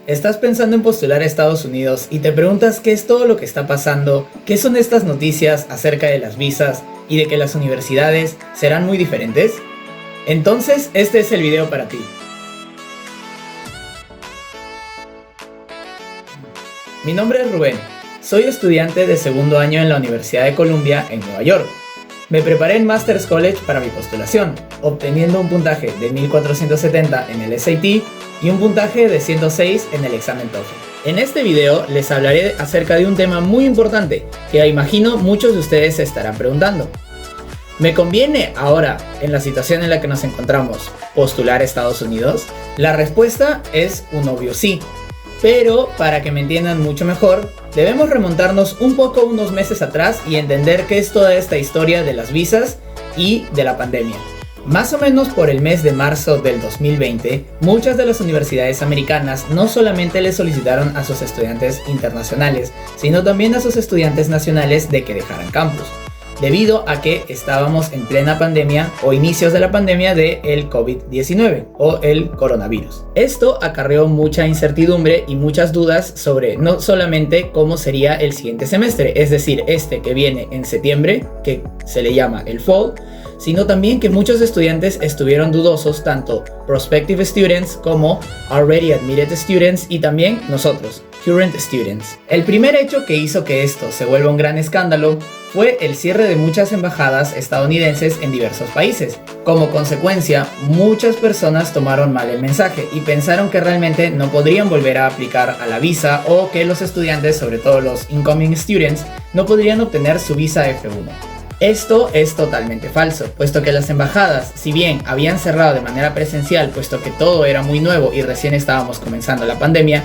¿Estás pensando en postular a Estados Unidos y te preguntas qué es todo lo que está pasando? ¿Qué son estas noticias acerca de las visas y de que las universidades serán muy diferentes? Entonces, este es el video para ti. Mi nombre es Rubén, soy estudiante de segundo año en la Universidad de Columbia en Nueva York. Me preparé en Master's College para mi postulación, obteniendo un puntaje de 1470 en el SAT y un puntaje de 106 en el examen TOEFL. En este video les hablaré acerca de un tema muy importante que imagino muchos de ustedes se estarán preguntando. ¿Me conviene ahora, en la situación en la que nos encontramos, postular a Estados Unidos? La respuesta es un obvio sí. Pero para que me entiendan mucho mejor, debemos remontarnos un poco unos meses atrás y entender qué es toda esta historia de las visas y de la pandemia. Más o menos por el mes de marzo del 2020, muchas de las universidades americanas no solamente le solicitaron a sus estudiantes internacionales, sino también a sus estudiantes nacionales de que dejaran campus, debido a que estábamos en plena pandemia o inicios de la pandemia del COVID-19 o el coronavirus. Esto acarreó mucha incertidumbre y muchas dudas sobre no solamente cómo sería el siguiente semestre, es decir, este que viene en septiembre, que se le llama el fall, sino también que muchos estudiantes estuvieron dudosos, tanto prospective students como already admitted students y también nosotros, current students. El primer hecho que hizo que esto se vuelva un gran escándalo fue el cierre de muchas embajadas estadounidenses en diversos países. Como consecuencia, muchas personas tomaron mal el mensaje y pensaron que realmente no podrían volver a aplicar a la visa o que los estudiantes, sobre todo los incoming students, no podrían obtener su visa F1. Esto es totalmente falso, puesto que las embajadas, si bien habían cerrado de manera presencial, puesto que todo era muy nuevo y recién estábamos comenzando la pandemia,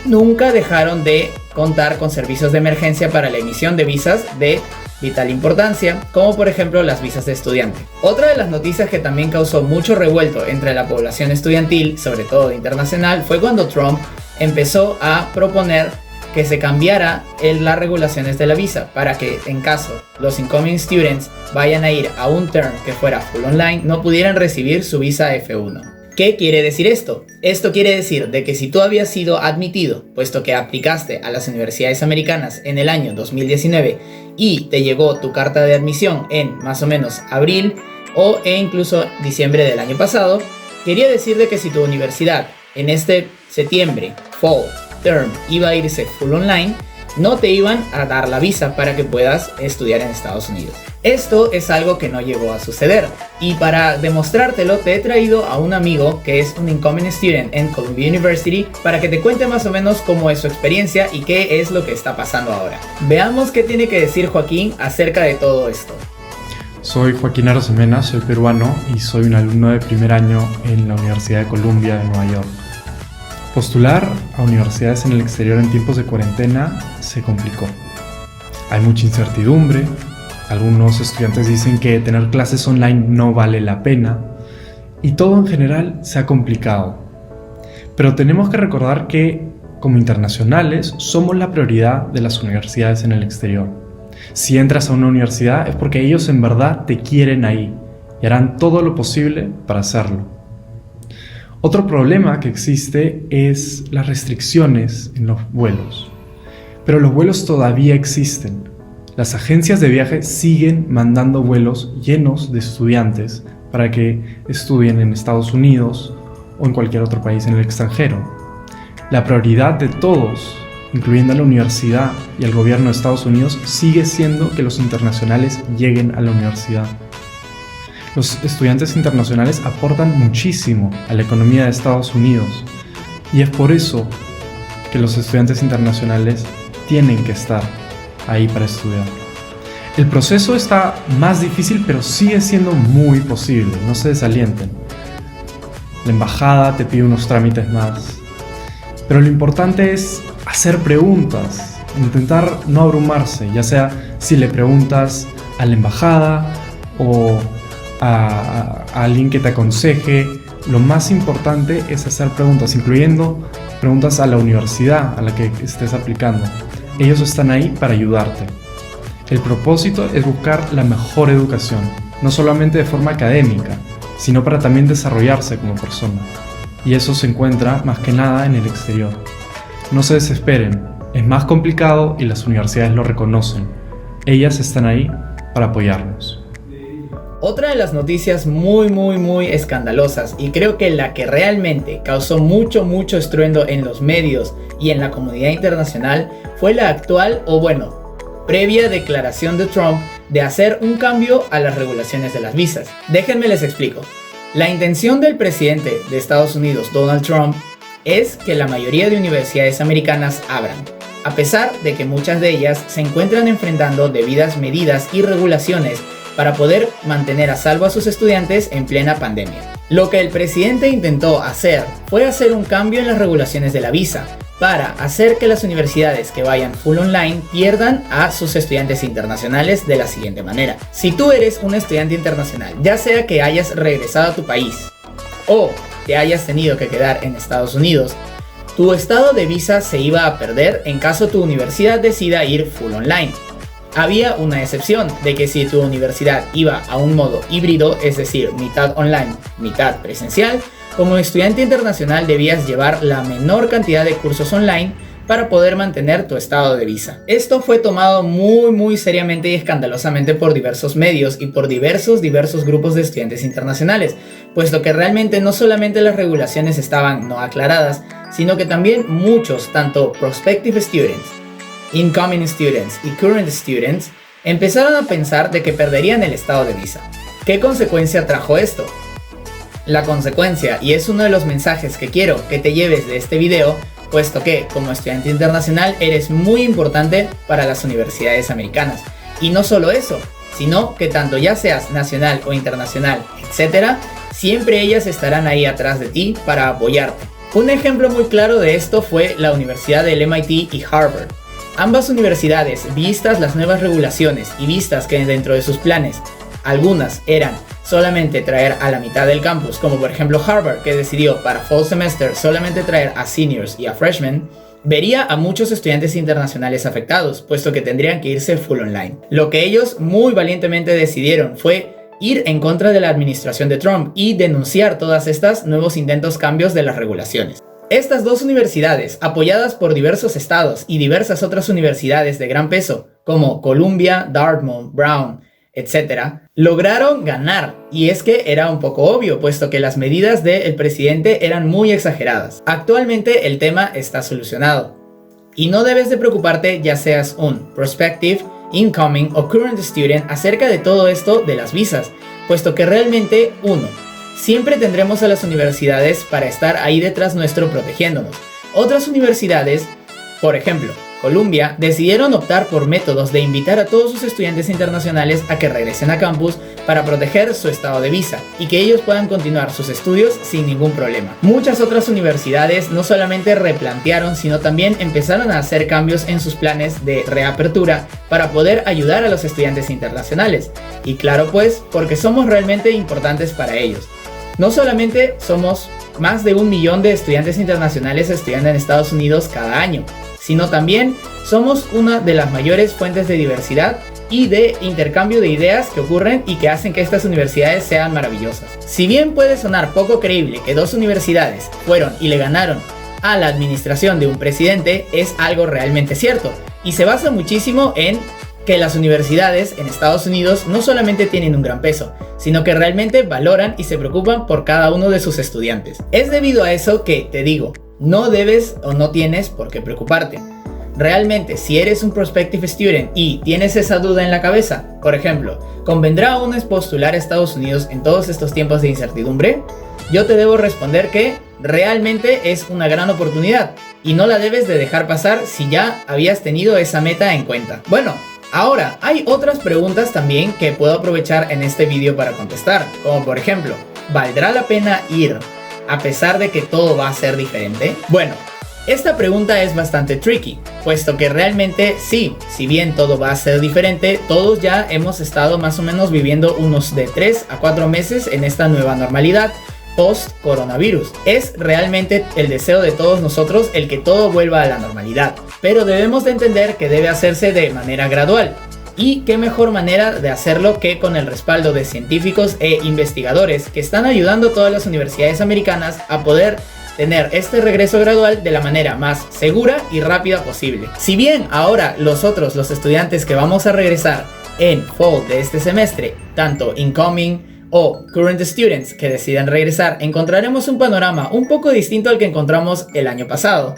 nunca dejaron de contar con servicios de emergencia para la emisión de visas de vital importancia, como por ejemplo las visas de estudiante. Otra de las noticias que también causó mucho revuelto entre la población estudiantil, sobre todo internacional, fue cuando Trump empezó a proponer que se cambiara las regulaciones de la visa para que en caso los incoming students vayan a ir a un term que fuera full online, no pudieran recibir su visa F1. ¿Qué quiere decir esto? Esto quiere decir de que si tú habías sido admitido, puesto que aplicaste a las universidades americanas en el año 2019 y te llegó tu carta de admisión en más o menos abril e incluso diciembre del año pasado, quería decir de que si tu universidad en este septiembre, fall, term, iba a irse full online, no te iban a dar la visa para que puedas estudiar en Estados Unidos. Esto es algo que no llegó a suceder, y para demostrártelo te he traído a un amigo que es un incoming student en Columbia University para que te cuente más o menos cómo es su experiencia y qué es lo que está pasando ahora. Veamos qué tiene que decir Joaquín acerca de todo esto. Soy Joaquín Arosemena, soy peruano y soy un alumno de primer año en la Universidad de Columbia de Nueva York. Postular a universidades en el exterior en tiempos de cuarentena se complicó. Hay mucha incertidumbre, algunos estudiantes dicen que tener clases online no vale la pena y todo en general se ha complicado. Pero tenemos que recordar que como internacionales somos la prioridad de las universidades en el exterior. Si entras a una universidad es porque ellos en verdad te quieren ahí y harán todo lo posible para hacerlo. Otro problema que existe es las restricciones en los vuelos. Pero los vuelos todavía existen. Las agencias de viaje siguen mandando vuelos llenos de estudiantes para que estudien en Estados Unidos o en cualquier otro país en el extranjero. La prioridad de todos, incluyendo a la universidad y al gobierno de Estados Unidos, sigue siendo que los internacionales lleguen a la universidad. Los estudiantes internacionales aportan muchísimo a la economía de Estados Unidos y es por eso que los estudiantes internacionales tienen que estar ahí para estudiar. El proceso está más difícil, pero sigue siendo muy posible, no se desalienten. La embajada te pide unos trámites más, pero lo importante es hacer preguntas, intentar no abrumarse, ya sea si le preguntas a la embajada o a alguien que te aconseje. Lo más importante es hacer preguntas, incluyendo preguntas a la universidad a la que estés aplicando. Ellos están ahí para ayudarte. El propósito es buscar la mejor educación, no solamente de forma académica, sino para también desarrollarse como persona. y eso se encuentra más que nada en el exterior. No se desesperen, es más complicado y las universidades lo reconocen. Ellas están ahí para apoyarnos. Otra de las noticias muy escandalosas, y creo que la que realmente causó mucho estruendo en los medios y en la comunidad internacional, fue la actual, previa declaración de Trump de hacer un cambio a las regulaciones de las visas. Déjenme les explico. La intención del presidente de Estados Unidos, Donald Trump, es que la mayoría de universidades americanas abran, a pesar de que muchas de ellas se encuentran enfrentando debidas medidas y regulaciones para poder mantener a salvo a sus estudiantes en plena pandemia. Lo que el presidente intentó hacer fue hacer un cambio en las regulaciones de la visa para hacer que las universidades que vayan full online pierdan a sus estudiantes internacionales de la siguiente manera. Si tú eres un estudiante internacional, ya sea que hayas regresado a tu país o te hayas tenido que quedar en Estados Unidos, tu estado de visa se iba a perder en caso tu universidad decida ir full online. Había una excepción de que si tu universidad iba a un modo híbrido, es decir, mitad online, mitad presencial, como estudiante internacional debías llevar la menor cantidad de cursos online para poder mantener tu estado de visa. Esto fue tomado muy seriamente y escandalosamente por diversos medios y por diversos grupos de estudiantes internacionales, puesto que realmente no solamente las regulaciones estaban no aclaradas, sino que también muchos, tanto prospective students, incoming students y current students, empezaron a pensar de que perderían el estado de visa. ¿Qué consecuencia trajo esto? La consecuencia, y es uno de los mensajes que quiero que te lleves de este video, puesto que como estudiante internacional eres muy importante para las universidades americanas. Y no solo eso, sino que tanto ya seas nacional o internacional, etc., siempre ellas estarán ahí atrás de ti para apoyarte. Un ejemplo muy claro de esto fue la Universidad del MIT y Harvard. Ambas universidades, vistas las nuevas regulaciones y vistas que dentro de sus planes algunas eran solamente traer a la mitad del campus, como por ejemplo Harvard, que decidió para fall semester solamente traer a seniors y a freshmen, vería a muchos estudiantes internacionales afectados, puesto que tendrían que irse full online. Lo que ellos muy valientemente decidieron fue ir en contra de la administración de Trump y denunciar todas estas nuevos intentos cambios de las regulaciones. Estas dos universidades, apoyadas por diversos estados y diversas otras universidades de gran peso, como Columbia, Dartmouth, Brown, etc., lograron ganar, y es que era un poco obvio, puesto que las medidas del presidente eran muy exageradas. Actualmente el tema está solucionado, y no debes de preocuparte ya seas un prospective, incoming o current student acerca de todo esto de las visas, puesto que realmente siempre tendremos a las universidades para estar ahí detrás nuestro protegiéndonos. Otras universidades, por ejemplo, Columbia, decidieron optar por métodos de invitar a todos sus estudiantes internacionales a que regresen a campus para proteger su estado de visa y que ellos puedan continuar sus estudios sin ningún problema. Muchas otras universidades no solamente replantearon, sino también empezaron a hacer cambios en sus planes de reapertura para poder ayudar a los estudiantes internacionales. Y claro pues, porque somos realmente importantes para ellos. No solamente somos más de 1 millón de estudiantes internacionales estudiando en Estados Unidos cada año, sino también somos una de las mayores fuentes de diversidad y de intercambio de ideas que ocurren y que hacen que estas universidades sean maravillosas. Si bien puede sonar poco creíble que dos universidades fueron y le ganaron a la administración de un presidente, es algo realmente cierto, y se basa muchísimo en que las universidades en Estados Unidos no solamente tienen un gran peso, sino que realmente valoran y se preocupan por cada uno de sus estudiantes. Es debido a eso que te digo, no debes o no tienes por qué preocuparte. Realmente, si eres un prospective student y tienes esa duda en la cabeza, por ejemplo, ¿convendrá aún postular a Estados Unidos en todos estos tiempos de incertidumbre? Yo te debo responder que realmente es una gran oportunidad y no la debes de dejar pasar si ya habías tenido esa meta en cuenta. Bueno, ahora hay otras preguntas también que puedo aprovechar en este vídeo para contestar, como por ejemplo, ¿valdrá la pena ir a pesar de que todo va a ser diferente? Bueno, esta pregunta es bastante tricky, puesto que realmente sí, si bien todo va a ser diferente, todos ya hemos estado más o menos viviendo unos de 3 a 4 meses en esta nueva normalidad post-coronavirus. Es realmente el deseo de todos nosotros el que todo vuelva a la normalidad, pero debemos de entender que debe hacerse de manera gradual. Y qué mejor manera de hacerlo que con el respaldo de científicos e investigadores que están ayudando a todas las universidades americanas a poder tener este regreso gradual de la manera más segura y rápida posible. Si bien ahora los estudiantes que vamos a regresar en fall de este semestre, tanto incoming o current students que decidan regresar, encontraremos un panorama un poco distinto al que encontramos el año pasado.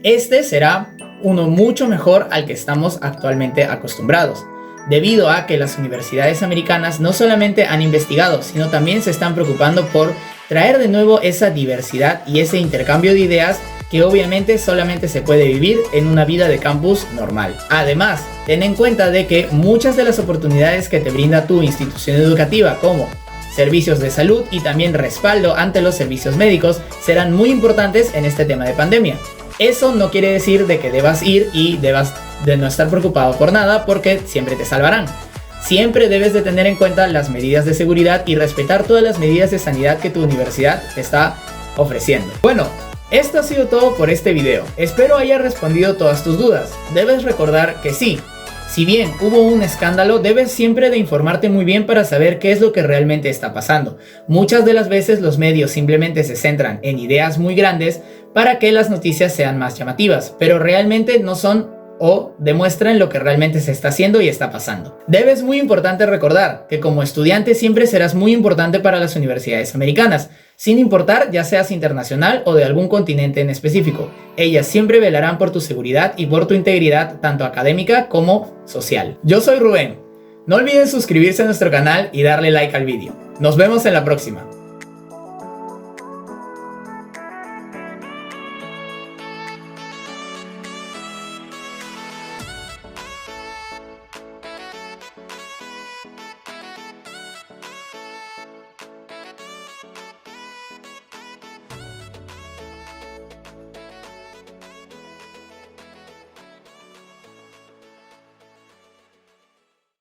Este será uno mucho mejor al que estamos actualmente acostumbrados, debido a que las universidades americanas no solamente han investigado, sino también se están preocupando por traer de nuevo esa diversidad y ese intercambio de ideas que obviamente solamente se puede vivir en una vida de campus normal. Además, ten en cuenta de que muchas de las oportunidades que te brinda tu institución educativa, como servicios de salud y también respaldo ante los servicios médicos, serán muy importantes en este tema de pandemia. Eso no quiere decir de que debas ir y debas de no estar preocupado por nada, porque siempre te salvarán. Siempre debes de tener en cuenta las medidas de seguridad y respetar todas las medidas de sanidad que tu universidad te está ofreciendo. Bueno, esto ha sido todo por este video. Espero haya respondido todas tus dudas. Debes recordar que sí, si bien hubo un escándalo, debes siempre de informarte muy bien para saber qué es lo que realmente está pasando. Muchas de las veces los medios simplemente se centran en ideas muy grandes para que las noticias sean más llamativas, pero realmente no son o demuestran lo que realmente se está haciendo y está pasando. Debes muy importante recordar que como estudiante siempre serás muy importante para las universidades americanas, sin importar ya seas internacional o de algún continente en específico. Ellas siempre velarán por tu seguridad y por tu integridad tanto académica como social. Yo soy Rubén. No olviden suscribirse a nuestro canal y darle like al vídeo. Nos vemos en la próxima.